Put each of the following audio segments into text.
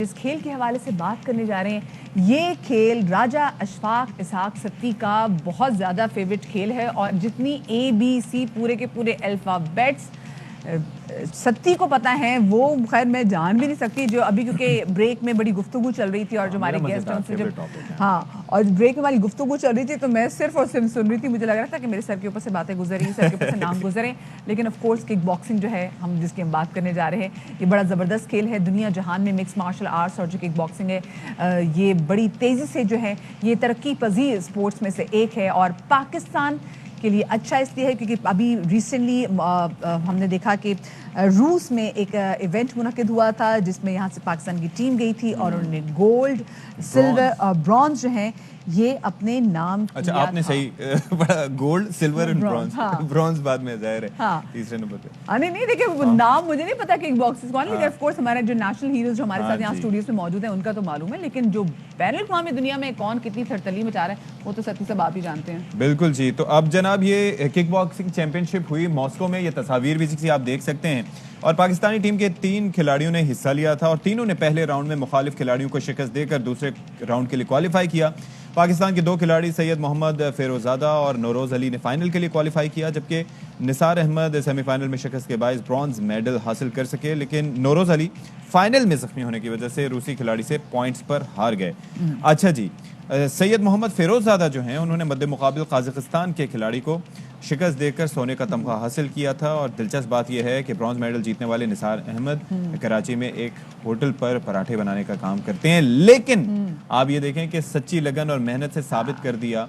جس کھیل کے حوالے سے بات کرنے جا رہے ہیں یہ کھیل راجہ اشفاق اسحاق ستی کا بہت زیادہ فیوریٹ کھیل ہے اور جتنی اے بی سی پورے کے پورے الفابیٹس ستی کو پتہ ہے وہ خیر میں جان بھی نہیں سکتی جو ابھی کیونکہ بریک میں بڑی گفتگو چل رہی تھی اور جو ہمارے گیسٹ ہیں ان سے جب اور بریک میں ہماری گفتگو چل رہی تھی تو میں صرف اور صرف سن رہی تھی. مجھے لگ رہا تھا کہ میرے سر کے اوپر سے باتیں گزری سر کے اوپر سے نام گزرے لیکن آف کورس کک باکسنگ جو ہے ہم جس کی ہم بات کرنے جا رہے ہیں یہ بڑا زبردست کھیل ہے. دنیا جہان میں مکس مارشل آرٹس اور جو کک باکسنگ ہے یہ بڑی تیزی سے جو ہے یہ ترقی پذیر اسپورٹس میں سے ایک ہے اور پاکستان کے لیے اچھا اس لیے ہے کیونکہ ابھی ریسنٹلی ہم نے دیکھا کہ روس میں ایک ایونٹ منعقد ہوا تھا جس میں یہاں سے پاکستان کی ٹیم گئی تھی اور انہوں نے گولڈ سلور اور برونز جو ہیں یہ اپنے نام کیا تھا. آپ نے صحیح بڑا gold silver and bronze bronze بعد میں ظاہر ہے تیسرے نمبر پہ. نہیں دیکھیں نام مجھے نہیں پتا کک باکسرز کون لیکن آف کورس ہمارے جو نیشنل ہیروز جو ہمارے ساتھ یہاں اسٹوڈیوز میں موجود ہیں ان کا تو معلوم ہے لیکن جو بین الاقوامی دنیا میں کون کتنی تھرتلی مچا رہا ہے وہ تو ستی صاحب آپ ہی جانتے ہیں. بالکل جی. تو اب جناب یہ کک باکسنگ چیمپئن شپ ہوئی ماسکو میں. یہ تصاویر بھی آپ دیکھ سکتے ہیں اور پاکستانی ٹیم کے 3 کھلاڑیوں نے حصہ لیا تھا اور تینوں نے پہلے راؤنڈ میں مخالف کھلاڑیوں کو شکست دے کر دوسرے راؤنڈ کے لیے کوالیفائی کیا. پاکستان کے 2 کھلاڑی سید محمد فیروزادہ اور نوروز علی نے فائنل کے لیے کوالیفائی کیا جبکہ نثار احمد سیمی فائنل میں شکست کے باعث برونز میڈل حاصل کر سکے لیکن نوروز علی فائنل میں زخمی ہونے کی وجہ سے روسی کھلاڑی سے پوائنٹس پر ہار گئے. اچھا جی, سید محمد فیروزادہ جو ہیں انہوں نے مد مقابل قازقستان کے کھلاڑی کو شکست دے کر سونے کا تمغہ حاصل کیا تھا اور دلچسپ بات یہ ہے کہ برونز میڈل جیتنے والے نثار احمد کراچی میں ایک ہوٹل پر پراٹھے بنانے کا کام کرتے ہیں لیکن آپ یہ دیکھیں کہ سچی لگن اور محنت سے ثابت کر دیا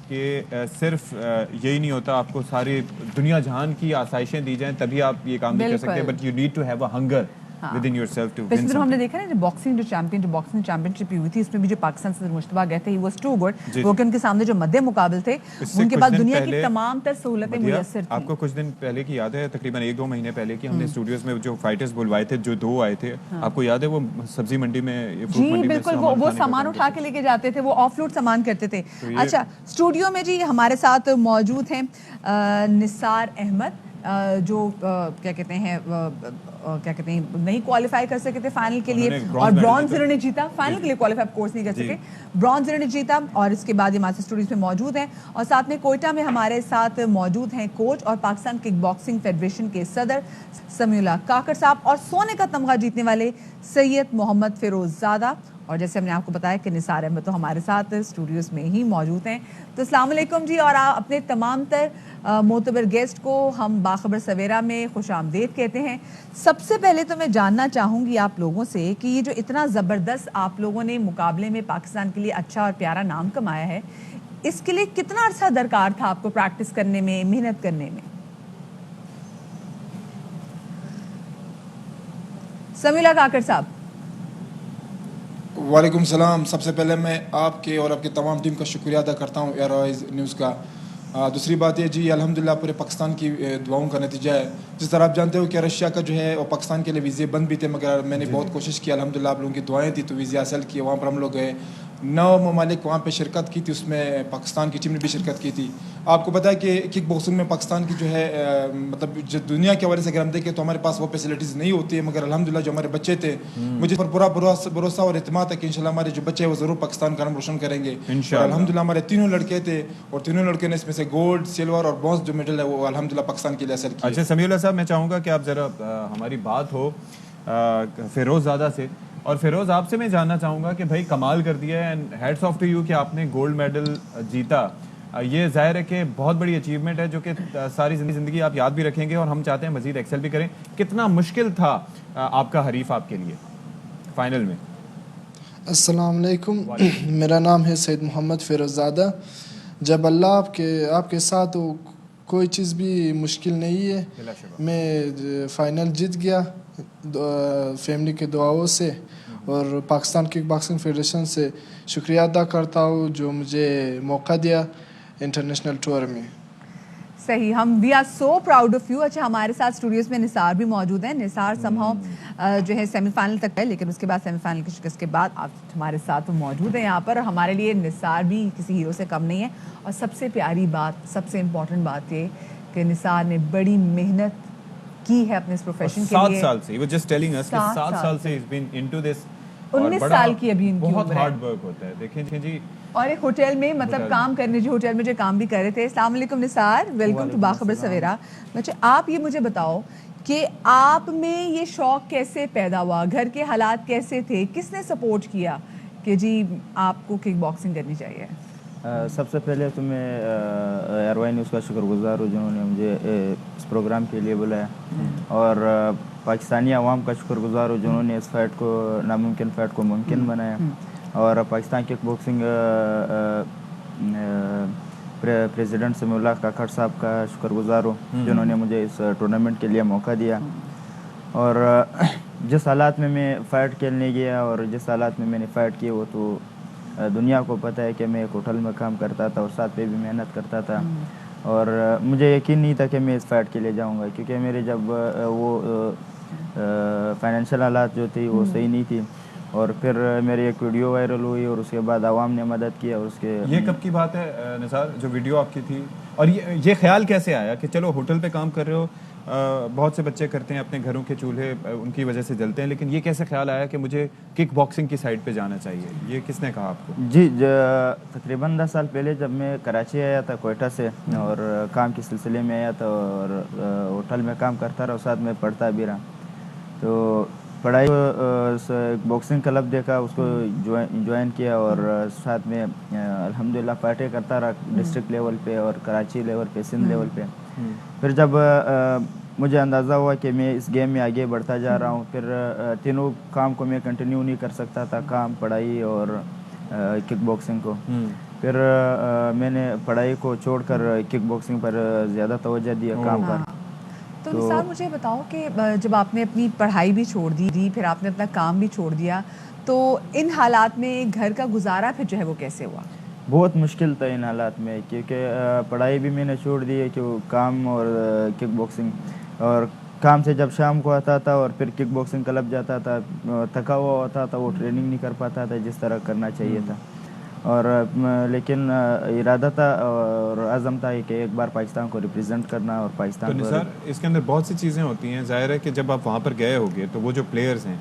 کہ صرف یہی نہیں ہوتا, آپ کو ساری دنیا جہان کی آسائشیں دی جائیں تبھی آپ یہ کام نہیں کر سکتے but you need to have a hunger within yourself to win something. ہم نے دیکھا نا جو باکسنگ چیمپئن شپ ہوئی تھی اس میں بھی جو پاکستان سے مشتبہ گئے تھے وہ ٹو گڈ وہ کہ ان کے سامنے جو مد مقابل تھے ان کے بعد دنیا کی تمام تر سہولتیں میسر تھیں. آپ کو کچھ دن پہلے کی یاد ہے تقریباً 1-2 مہینے پہلے کی ہم نے اسٹوڈیوز میں جو فائٹرز بلوائے تھے جو 2 آئے تھے آپ کو یاد ہے وہ سبزی منڈی میں جی بالکل وہ سامان اٹھا کے لے کے جاتے تھے وہ آف لوڈ سامان کرتے تھے. اچھا اسٹوڈیو میں جی ہمارے ساتھ موجود ہیں نثار احمد جو کیا کہتے ہیں نہیں کوالیفائی کر سکے تھے فائنل کے لیے اور برونز انہوں نے جیتا. فائنل کے لیے کوالیفائی کورس نہیں کر سکے, برونز انہوں نے جیتا اور اس کے بعد یہ ماسٹر اسٹوڈیوز میں موجود ہیں اور ساتھ میں کوئٹہ میں ہمارے ساتھ موجود ہیں کوچ اور پاکستان کک باکسنگ فیڈریشن کے صدر سمیع اللہ کاکڑ صاحب اور سونے کا تمغہ جیتنے والے سید محمد فیروزادہ اور جیسے ہم نے آپ کو بتایا کہ نثار احمد تو ہمارے ساتھ اسٹوڈیوز میں ہی موجود ہیں. تو السلام علیکم جی اور اپنے تمام تر معتبر گیسٹ کو ہم باخبر سویرا میں خوش آمدید کہتے ہیں. سب سے پہلے تو میں جاننا چاہوں گی آپ لوگوں سے کہ یہ جو اتنا زبردست آپ لوگوں نے مقابلے میں پاکستان کے لیے اچھا اور پیارا نام کمایا ہے اس کے لیے کتنا عرصہ درکار تھا آپ کو پریکٹس کرنے میں محنت کرنے میں؟ سمیع اللہ کاکڑ صاحب. وعلیکم السلام. سب سے پہلے میں آپ کے اور آپ کی تمام ٹیم کا شکریہ ادا کرتا ہوں ایئر آئیز نیوز کا. دوسری بات یہ جی الحمدللہ پورے پاکستان کی دعاؤں کا نتیجہ ہے. جس طرح آپ جانتے ہو کہ رشیا کا جو ہے وہ پاکستان کے لیے ویزے بند بھی تھے مگر میں نے بہت کوشش کی الحمدللہ آپ لوگوں کی دعائیں تھی تو ویزے حاصل کیے. وہاں پر ہم لوگ گئے 9 ممالک وہاں پہ شرکت کی تھی اس میں پاکستان کی ٹیم نے بھی شرکت کی تھی. آپ کو پتہ ہے کہ کک باکسنگ میں پاکستان کی جو ہے مطلب جو دنیا کے حوالے سے اگر ہم دیکھیں تو ہمارے پاس وہ فیسلٹیز نہیں ہوتی ہے مگر الحمدللہ جو ہمارے بچے تھے مجھے پر پورا بھروسہ اور اعتماد ہے کہ انشاءاللہ ہمارے جو بچے ہیں وہ ضرور پاکستان کا نام روشن کریں گے. الحمدللہ ہمارے 3 لڑکے تھے اور 3 لڑکے نے اس میں سے گولڈ سلور اور برونز جو میڈل ہے وہ الحمدللہ پاکستان کے لیے حاصل کیا. اچھا سمیع اللہ صاحب میں چاہوں گا کہ آپ ذرا ہماری بات ہو فیروزادہ سے اور فیروز آپ سے میں جاننا چاہوں گا کہ بھائی کمال کر دیا ہے and heads of two you کہ آپ نے گولڈ میڈل جیتا. یہ ظاہر ہے کہ بہت بڑی اچیومنٹ ہے جو کہ ساری زندگی آپ یاد بھی رکھیں گے اور ہم چاہتے ہیں مزید ایکسل بھی کریں. کتنا مشکل تھا آپ کا حریف آپ کے لیے فائنل میں؟ السلام علیکم. میرا نام ہے سید محمد فیروزادہ. جب اللہ آپ کے ساتھ ہو کوئی چیز بھی مشکل نہیں ہے. میں فائنل جیت گیا فیملی کے دعاؤں سے اور پاکستان کک باکسنگ فیڈریشن سے شکریہ ادا کرتا ہوں جو مجھے موقع دیا انٹرنیشنل ٹور میں. صحیح, ہم we are so proud of you. اچھا ہمارے ساتھ اسٹوڈیوز میں نثار بھی موجود ہیں. نثار سمہاؤ جو ہے سیمی فائنل تک ہے لیکن اس کے بعد سیمی فائنل کی شکست کے بعد آپ ہمارے ساتھ موجود ہیں یہاں پر. ہمارے لیے نثار بھی کسی ہیرو سے کم نہیں ہے اور سب سے پیاری بات سب سے امپورٹنٹ بات یہ کہ نثار نے بڑی محنت کی ہے اپنے اس پروفیشن کے لیے. 7 سال سے he was just telling us کہ 7 سال سے he's been into this 19 سال کی ابھی ان کی بہت عمر ہے. ہارڈ ورک ہوتا ہے. دیکھیں جی اور ایک ہوٹل میں مطلب کام کرنے جو ہوٹل میں جو کام بھی کر رہے تھے. السلام علیکم نثار, ویلکم ٹو باخبر سویرا. اچھا آپ یہ مجھے بتاؤ کہ آپ میں یہ شوق کیسے پیدا ہوا, گھر کے حالات کیسے تھے, کس نے سپورٹ کیا کہ جی آپ کو کک باکسنگ کرنی چاہیے؟ سب سے پہلے تو میں ایئر وائی نیوز کا شکر گزار ہوں جنہوں نے مجھے اس پروگرام کے لیے بلایا, اور پاکستانی عوام کا شکر گزار ہوں جنہوں نے اس فائٹ کو, ناممکن فائٹ کو ممکن بنایا, اور پاکستان کک باکسنگ پریزیڈنٹ سمیع اللہ کاکڑ صاحب کا شکر گزار ہوں جنہوں نے مجھے اس ٹورنامنٹ کے لیے موقع دیا. اور جس حالات میں فائٹ کھیلنے گیا اور جس حالات میں نے فائٹ کی وہ تو دنیا کو پتہ ہے کہ میں ایک ہوٹل میں کام کرتا تھا اور ساتھ پہ بھی محنت کرتا تھا, اور مجھے یقین نہیں تھا کہ میں اس فائٹ کے لیے جاؤں گا, کیونکہ میرے جب وہ فائنینشیل حالات جو تھی وہ صحیح نہیں تھی. اور پھر میری ایک ویڈیو وائرل ہوئی اور اس کے بعد عوام نے مدد کی. اور اس کے یہ کب کی بات ہے نثار جو ویڈیو آپ کی تھی, اور یہ خیال کیسے آیا کہ چلو ہوٹل پہ کام کر رہے ہو, بہت سے بچے کرتے ہیں اپنے گھروں کے چولہے ان کی وجہ سے جلتے ہیں, لیکن یہ کیسے خیال آیا کہ مجھے کک باکسنگ کی سائڈ پہ جانا چاہیے؟ یہ کس نے کہا آپ کو؟ جی تقریباً 10 سال پہلے جب میں کراچی آیا تھا کوئٹہ سے, اور کام کے سلسلے میں آیا تھا, اور ہوٹل میں کام کرتا رہا اور ساتھ میں پڑھتا بھی رہا. تو پڑھائی باکسنگ کلب دیکھا, اس کو جوائن کیا, اور ساتھ میں الحمدللہ فائٹیں کرتا رہا ڈسٹرکٹ لیول پہ اور کراچی لیول پہ, سندھ لیول پہ. پھر جب مجھے اندازہ ہوا کہ میں اس گیم میں آگے بڑھتا جا رہا ہوں, پھر تینوں کام کو میں کنٹینیو نہیں کر سکتا تھا, کام, پڑھائی اور کک باکسنگ کو. پھر میں نے پڑھائی کو چھوڑ کر کک باکسنگ پر زیادہ توجہ دیا, کام پر. تو نثار مجھے بتاؤ کہ جب آپ نے اپنی پڑھائی بھی چھوڑ دی, پھر آپ نے اپنا کام بھی چھوڑ دیا, تو ان حالات میں گھر کا گزارا پھر جو ہے وہ کیسے ہوا؟ بہت مشکل تھا ان حالات میں, کیونکہ پڑھائی بھی میں نے چھوڑ دی ہے کہ کام اور کک باکسنگ. اور کام سے جب شام کو آتا تھا اور پھر کک باکسنگ کلب جاتا تھا, تھکا ہوا ہوتا تھا, وہ ٹریننگ نہیں کر پاتا تھا جس طرح کرنا چاہیے تھا. اور لیکن ارادہ تھا اور عزم تھا کہ ایک بار پاکستان کو ریپرزینٹ کرنا. اور پاکستان تو نثار اس کے اندر بہت سی چیزیں ہوتی ہیں, ظاہر ہے کہ جب آپ وہاں پر گئے ہوگے تو وہ جو پلیئرز ہیں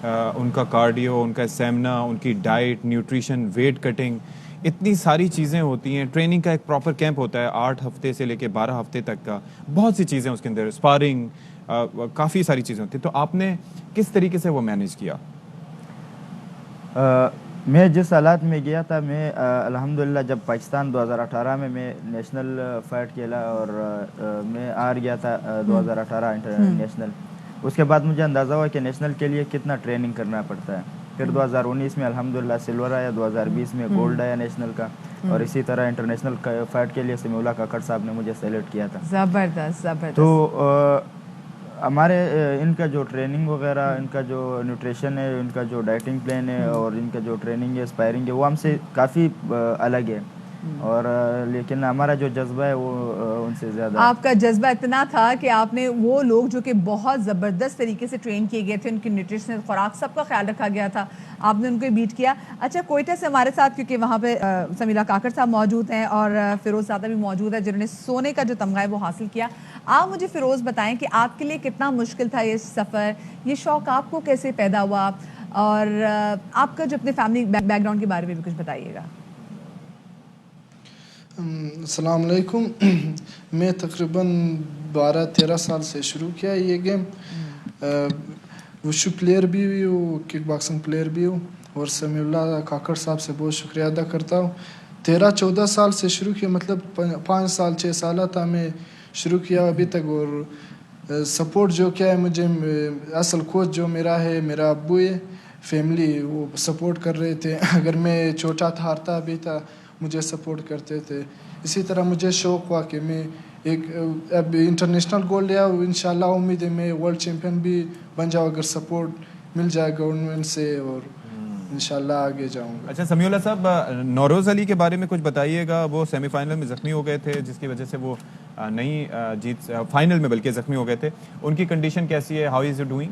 ان کا کارڈیو, ان کا اسٹیمنا, ان کی ڈائٹ, نیوٹریشن, ویٹ کٹنگ, اتنی ساری چیزیں ہوتی ہیں. ٹریننگ کا ایک پراپر کیمپ ہوتا ہے 8 ہفتے سے لے کے 12 ہفتے تک کا, بہت سی چیزیں اس کے اندر, اسپارنگ, کافی ساری چیزیں ہوتی ہیں. تو آپ نے کس طریقے سے وہ مینیج کیا؟ میں جس حالات میں گیا تھا, میں الحمدللہ جب پاکستان 2018 میں نیشنل فائٹ کھیلا اور میں ہار گیا تھا 2018 انٹرنیشنل. اس کے بعد مجھے اندازہ ہوا کہ نیشنل کے لیے کتنا ٹریننگ کرنا پڑتا ہے. پھر 2019 میں الحمدللہ سلور آیا, 2020 میں گولڈ آیا نیشنل کا, اور اسی طرح انٹرنیشنل فائٹ کے لیے سمیع اللہ کاکڑ صاحب نے مجھے سلیکٹ کیا تھا. زبردست زبردست. تو ہمارے ان کا جو ٹریننگ وغیرہ, ان کا جو نیوٹریشن ہے, ان کا جو ڈائٹنگ پلان ہے, اور ان کا جو ٹریننگ ہے, اسپائرنگ ہے, وہ ہم سے کافی الگ ہے. اور لیکن ہمارا جو جذبہ ہے وہ ان سے زیادہ. آپ کا جذبہ اتنا تھا کہ آپ نے وہ لوگ جو کہ بہت زبردست طریقے سے ٹرین کیے گئے تھے, ان کی نیوٹریشن, خوراک, سب کا خیال رکھا گیا تھا, آپ نے ان کو بیٹ کیا. اچھا کوئٹہ سے ہمارے ساتھ, کیونکہ وہاں پہ سمیع اللہ کاکڑ صاحب موجود ہیں اور فیروز زادہ بھی موجود ہے جنہوں نے سونے کا جو تمغہ ہے وہ حاصل کیا. آپ مجھے فیروز بتائیں کہ آپ کے لیے کتنا مشکل تھا یہ سفر, یہ شوق آپ کو کیسے پیدا ہوا, اور آپ کا جو اپنے فیملی بیک گراؤنڈ کے بارے میں بھی کچھ بتائیے گا. السلام علیکم. میں تقریباً 12-13 سال سے شروع کیا یہ گیم. وشو پلیئر بھی ہوں, کک باکسنگ پلیئر بھی ہوں, اور سمیع اللہ کاکڑ صاحب سے بہت شکریہ ادا کرتا ہوں. 13-14 سال سے شروع کیا, مطلب 5-6 سال تھا میں شروع کیا ابھی تک. اور سپورٹ جو کیا ہے مجھے, اصل کوچ جو میرا ہے میرا ابو ہے, فیملی وہ سپورٹ کر رہے تھے. اگر میں چھوٹا تھا, ہارتا بھی تھا, مجھے سپورٹ کرتے تھے. اسی طرح مجھے شوق ہوا کہ میں ایک اب انٹرنیشنل گول لیا, انشاءاللہ امید ہے میں ورلڈ چیمپئن بھی بن جاؤں اگر سپورٹ مل جائے گورنمنٹ سے, اور انشاءاللہ آگے جاؤں گا. اچھا سمیع اللہ صاحب, نوروز علی کے بارے میں کچھ بتائیے گا. وہ سیمی فائنل میں زخمی ہو گئے تھے جس کی وجہ سے وہ نہیں جیت, فائنل میں بلکہ زخمی ہو گئے تھے. ان کی کنڈیشن کیسی ہے, ہاؤ از اٹ ڈوئنگ؟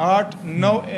8-9